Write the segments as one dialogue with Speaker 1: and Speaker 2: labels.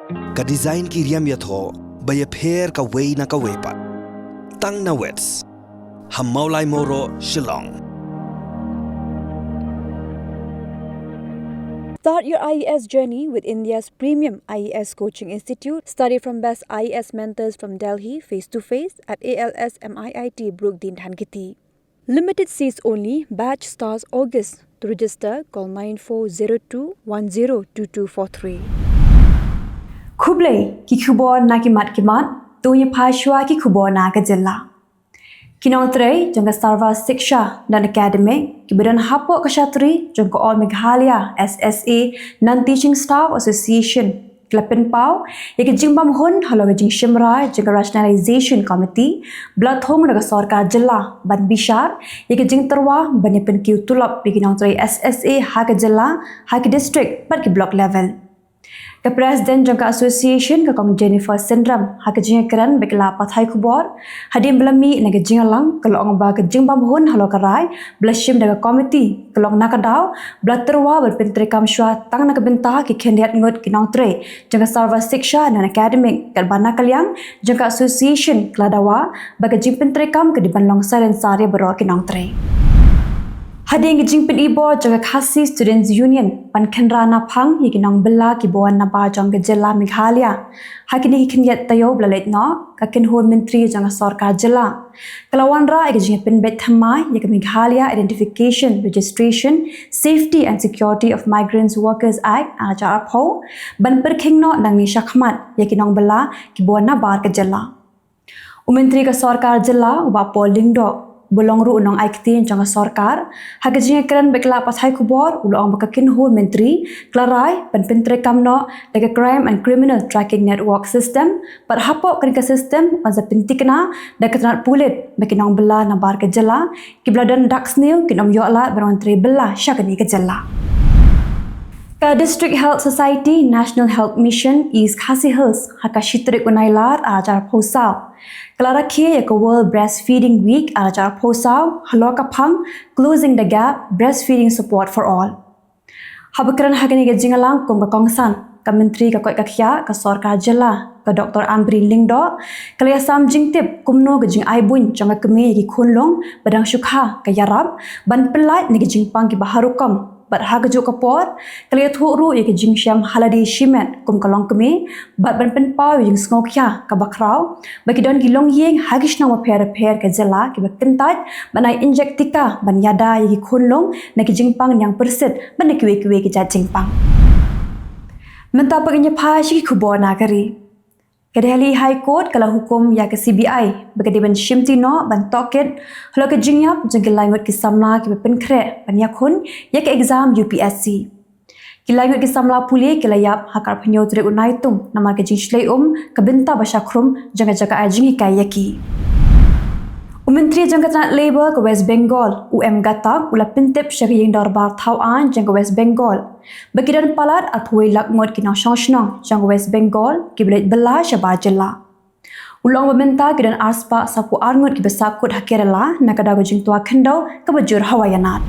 Speaker 1: ka design ki riam yatho baya pher ka wei na ka wepat tang na wets hamaulai moro Shillong.
Speaker 2: Start your IES journey with India's premium IES coaching institute. Study from best IES mentors from Delhi face-to-face at ALS MIIT Brookdin Dhankiti. Limited seats only. Batch starts August. To register, call 9402102243.
Speaker 3: Khubor ki Khubor na ki mat tu ye phashwa ki Khubor na ka Jylla. Kinong tray jangka Sarva Siksha dan Academic ki Badan Hapok Kshatri jangka All Meghalaya SSA Non-Teaching Staff Association Klepen Pau ye ki jingbam hun halo jing Shimra jangka Rationalization Committee Blood Home daga Sarkar Jylla ban Bishar ye ki jing terwa bani pen kiu tulap bi kinong tray SSA ha ka Jylla ha ki district par ki block level. Ke Presiden jangka Association ke Kong Jennifer Syndrome ha ke jinga keran bekla Pyrthei Khubor hadim belami na ke jinga lang kalau ong ba ke jingbam hun halo karai blashim daga committee kalau nakadaw blaterwa berpentri kamshwa tang na ke bentah ki kendiat ngot kinong tre jangka Sarva Siksha dan Academic ke bana kalyang jangka Association kladawa baga jimpentri kam ke diban longsar dan sari bero kinong tre. Hading jingpin ibo jaga khasi Students Union pan kenrana phang yikinong bela ki boan na ba jang ke Jylla Meghalaya hakini hikinyat tayo blalet no ka kenho menteri jang sarkar Jylla kalawan ra ke jingpin bet thamai yik Meghalaya Identification Registration Safety and Security of Migrants Workers Act ajar pho ban perkhing no nang ni shakhmat yikinong bela ki boan na ba ke Jylla Menteri ke sarkar Jylla uba polling do bolong ru unong aiktin jang sarkar hage jinga keran bekla Pyrthei Khubor ulong bakakin hu menteri klarai pan pentre kamno daga Crime and Criminal Tracking Network System par hapo kan ka system anza pentikna daga tanat pulit bakinong bela na bar ke Jylla kibladan daksnil kinom yola berantri bela syakani ke Jylla. Ka District Health Society National Health Mission East Khasi Hills haka shitrik Nailar ajar posau Klara kia ke World Breastfeeding Week ajar posau haloka phang Closing the Gap Breastfeeding Support for All. Habakran hagani ke jingalang kong ka kongsan ka menteri ka koi ka khia ka sarkar Jylla ka Dr. Amri Lingdo kalaya sam jingtip kumno ke jing aibun janga keme ki khunlong badang shukha ka yarab ban pelat ni ke jingpang ki baharukam bat hagajo kapor kalaya thuru ye ke jing syam haladi shimet kum kalong keme bat ban pen pau jing snokya ka bakrau baki don gilong yeng hagishna wa pher ke Jylla ki bakentat banai injektika ban yada ye ki khunlong na ki jingpang yang perset ban ki we ki jingpang menta pagnya phashi Khubor na kari ke Delhi High Court kala hukum ya ke CBI bagadi ban shimtino ban toket halo ke jingyap jengki langut ki samla ki pen kre ban yakhun ya ke exam UPSC ki langut ki samla puli ki layap hakar phnyo tre unaitung namar ke jingshlei ke benta basakrum janga jaga ajingi kai yaki Menteri Jangkatan Labour ke West Bengal Gatak ula pintip syariing darbar tauan jangka West Bengal bagi dan palat athui lakmot ki nasional jangka West Bengal ki belit bela syabah Jylla ulang meminta ki dan arspa sapu arngut ki besakut hakirala nakadago jingtua kendau ke bajur hawayanat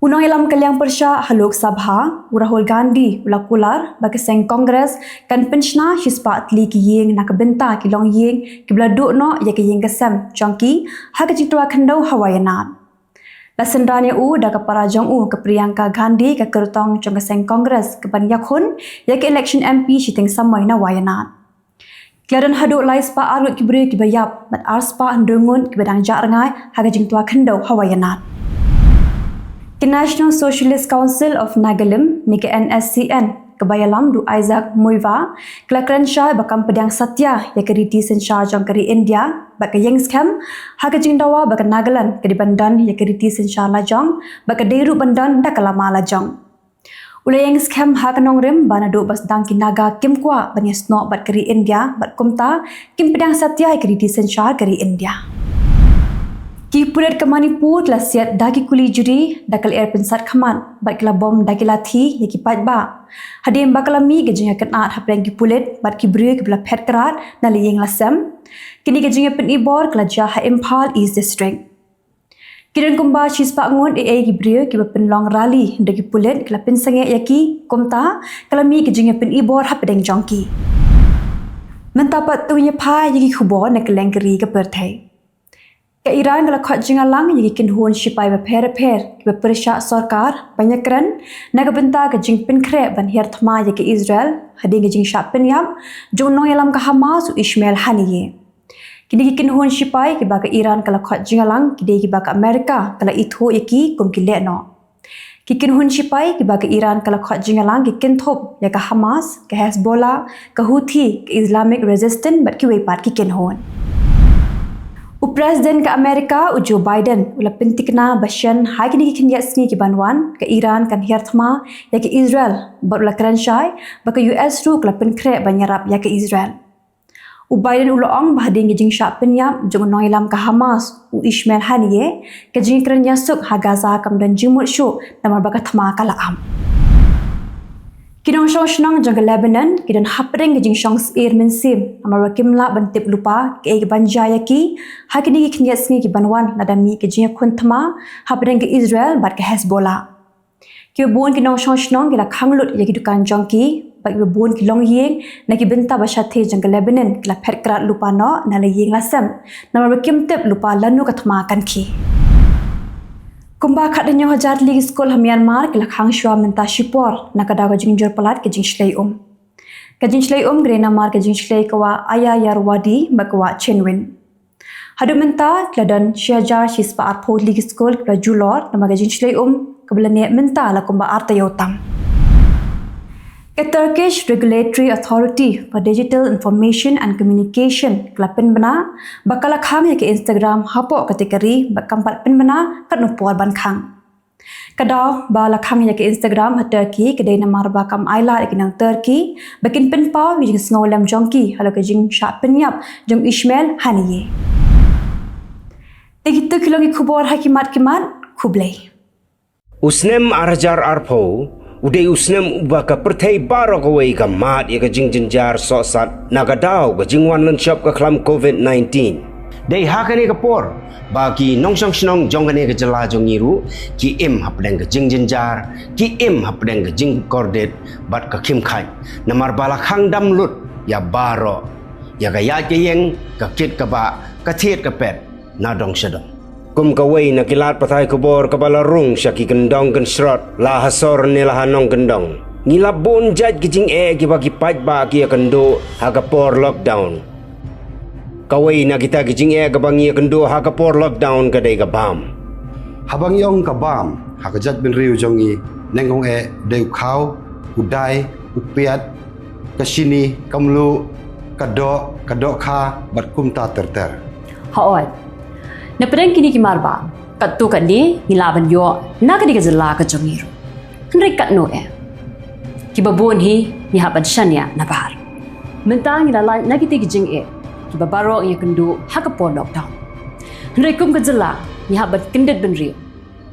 Speaker 3: Unang ilam Kylleng Persha Halok Sabha Rahul Gandhi ula kular bagi seng Kongres kan penshna hispa atli ki yeng nak benta ki long yeng ki bladuk no ya ki yeng kesem chongki ha ke jingtua kendau hawayanat la sendranya da ka parajong ke Priyanka Gandhi ke kertong jong ke seng Kongres ke ban yakhun ya ke election MP siting samai na wayanat Kladan haduk lai spa arut ki beri ki bayap bat arspa andungun ki badang jarngai ha ke jingtua kendau hawayanat The National Socialist Council of Nagalim, ni ke NSCN, kebayalam du Isaac Muiva, kelakran syah bakam pedang satya, ya ke riti sensyar jong keri India, baka yang scam, haka jingdawa baka Nagaland, ke di bandan, ya ke riti sensyar lajong, baka deru bandan, da kalama lajong. Ula yang scam haka nongrim, bana du bas dang ki naga kim kwa, banya snok bat keri India, bat kumta, kim pedang satya, ya ke riti sensyar keri India. Ki purat ke Manipur telah siap daki kuli juri dakal air pensat khaman bat kala bom daki lathi ya ki patba hadim bakalami ke jinga kenat hapeng ki pulit bat ki bri ke bla phet kerat na liyeng lasam kini ke jinga pen ibor kala jaha Impal East District Kiran kumba chispa ngon gibrio ki penlong rali ndagi pulet kala pensange yaki komta kala mi kijinga pen ibor hapedeng jongki. Mentapat tunya pa yaki Khubor na Kylleng keri ke Pyrthei. Ke Iran kala khot jingalang yaki kinhun shipai ba per ki persya sarkar banyak keren na benta ke jing pen kre ban her thma yaki Israel hading jing sha pen yam jong nong yalam ka Hamas u Ismail Haniye. Kini kinhun shipai ki ba ke Iran kala khot jingalang ki ba ka Amerika kala itho yaki kum ki le no. Kinhun shipai ki ba ke Iran kala khot jingalang ki kinthop ya ka Hamas ke Hezbollah ke Houthi ke Islamic Resistance bat ki wepat ki kinhun. Presiden ke Amerika Joe Biden ula pentikna basyan hai kini kin yasni ki banwan ke Iran kan hirthma ya ke Israel bat ula kranshai ba ke US ru kala penkre banyarap ya ke Israel. Biden uloong bahding jing syak penyap jong noilam ke Hamas u Ismail Haniye ke jing kran yasuk ha Gaza kam dan jimut syuk namar baka thma kala am. Kinong shong shnong jong Lebanon kidan hapring jing shong air mensim amar kimla bantip lupa ke banja yaki ha kini ki knyas ni ki banwan nadami ke jing khun thma hapring ke Israel bat ke Hezbollah. Ki bon kinong shong shnong kila khanglut yaki dukan jongki bagi bubun kilong yeng naki benta basyate jang Lebanon kila perkrat lupa no na yeng lasam nama berkim tep lupa lanu katma kan ki kumba khat denyo hajar ligi skol ha Myanmar kila khang shwa menta shipor na kada ga jing jor palat ke jing shlei ka jing shlei grena mar ke jing shlei kwa aya yarwadi bakwa chenwin hadu menta kila dan shajar shispa arpo ligi skol kila julor nama ga jing shlei kabelane menta la kumba arta yotam. A Turkish Regulatory Authority for Digital Information and Communication kelapen bena bakala khang ya ke Instagram hapo kategori bakampat pen bena kat nupor ban khang. Kadau bala khang ya ke Instagram ha Turkey kedai namar bakam Nailar ikinang Turkey bakin pen pau jing sngolam jongki halo ke jing sha penyap jong Ismail Haniye. Begitu Kylleng Khubor hakimat Khublei.
Speaker 4: Usnem arjar arpo Uday usnem ubaka Pyrthei baro kawai ka mat ya ka jing jinjar sosat nagadao ka jingwan lan shop ka klam COVID-19. Day hakane ka por baki nongsang shnong jongane ka Jylla jongiru ki im hapdeng ka jing jinjar ki im hapdeng ka jing kordet bat ka kim khai namar bala khang dam lut ya baro ya ka ya ke yeng ka kit ka ba ka thiet ka pet na dong shadong. Kum kawai na kilat Pyrthei Khubor kabala rung syaki kendong ken srot la hasor ni la hanong kendong ngilap bon jaj kijing ki bagi paj ba ki kendo ha kapor lockdown kawai na kita kijing kabangi kendo ha kapor lockdown kadai ka bam
Speaker 5: habang yong ka bam ha ka jaj ben riu jongi nengong deu khau udai upiat kasini kamlu kadok kha bat kumta terter
Speaker 6: haot na pedang kini ki marba kat tu kat ni hilaban yo na ka di ka Jylla ka jongiru henry kat no ki babon hi ni haban shania na bar mentang ila la na ki ti ki jing ki babaro ya kendu ha ka por lockdown henry kum ka Jylla ni haban kendet ben riu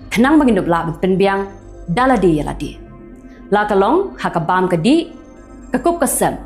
Speaker 6: khnang bangin dobla ben penbiang dala di yala di la ka long ha ka bam ka di ka kop ka sem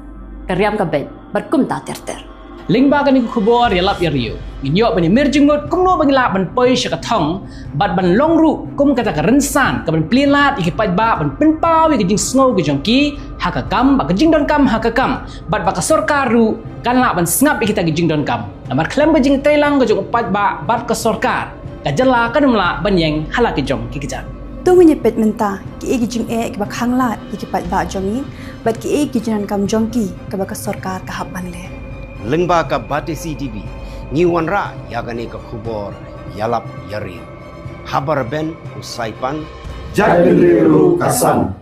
Speaker 6: ka riam ka ben bat kum ta ter
Speaker 7: Lingba kan Khubor ya lap ya riu. Minyo bani merjingot kum no bangila ban poi syakathong bat ban longru kum kata ka rensan ka ban plilat iki paj ba ban penpau iki jing snow ke jongki haka kam ba jing don kam haka kam bat ba ka sarkar ru kan la ban snap iki ta jing don kam. Namar klam ke jing tailang ke jong paj ba bat ka sarkar. Ka Jylla kan mla ban yeng hala ke jong ki kijan.
Speaker 3: Tungunya pet menta ki jing ki ba khanglat iki paj ba jongi bat ki jinan kam jongki ka ba ka sarkar ka hapan le.
Speaker 4: Lengba ka Batisi TV ngiwan ra yagane ka Khubor yalap yari habar ben usaipan
Speaker 5: jaj ben riu kasan